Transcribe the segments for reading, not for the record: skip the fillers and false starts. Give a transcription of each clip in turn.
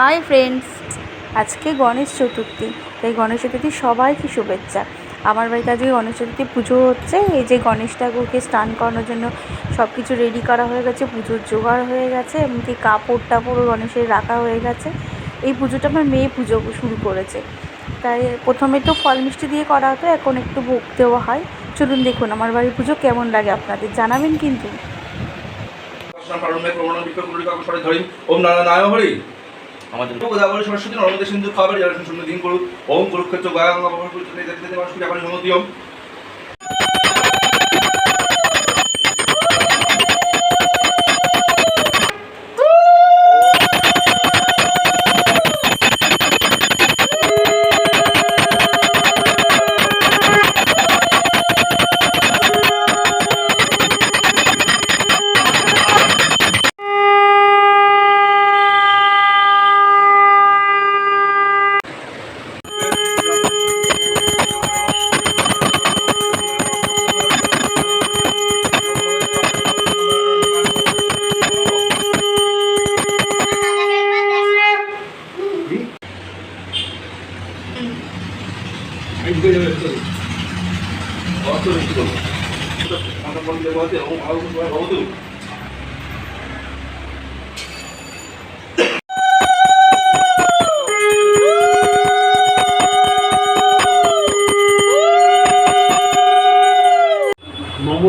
Hi friends, আজকে গণেশ চতুর্থী। তাই গণেশ চতুর্থী সবাইকে শুভেচ্ছা। আমার বাড়িতে আজকে গণেশ চতুর্থী পুজো হচ্ছে। এই যে গণেশ ঠাকুরকে স্নান করানোর জন্য সব কিছু রেডি করা হয়ে গেছে, পুজোর জোগাড় হয়ে গেছে, এমনকি কাপড় টাপড়ও গণেশের রাখা হয়ে গেছে। এই পুজোটা আমার মেয়ে পুজো শুরু করেছে, তাই প্রথমে তো ফল মিষ্টি দিয়ে করা হতো, এখন একটু ভোগ দেওয়া হয়। চলুন দেখুন আমার বাড়ির পুজো কেমন লাগে, আপনাদের জানাবেন কিন্তু। ওম নারায়ণ হরি আমাদের গোদাবরী সরস্বতী নর্মদে সিন্ধু খাবার জলাশয় শূন্য দিন করুক। ওম কুরুক্ষেত্র গয়া গঙ্গা ব্যবহার করতে দেখতে মানুষ পূজা করেন অনুমতি। ওম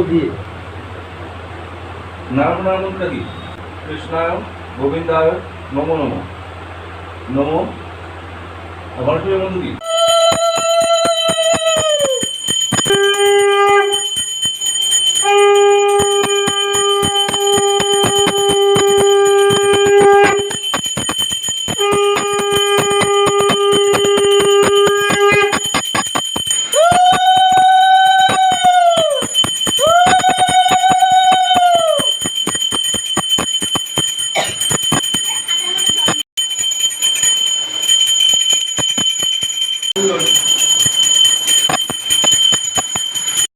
দিয়ে নারায়ণটা কি? কৃষ্ণায় গোবিন্দায় নমো নমো নমো। গণেশ পুজোর মন্ত্র কি?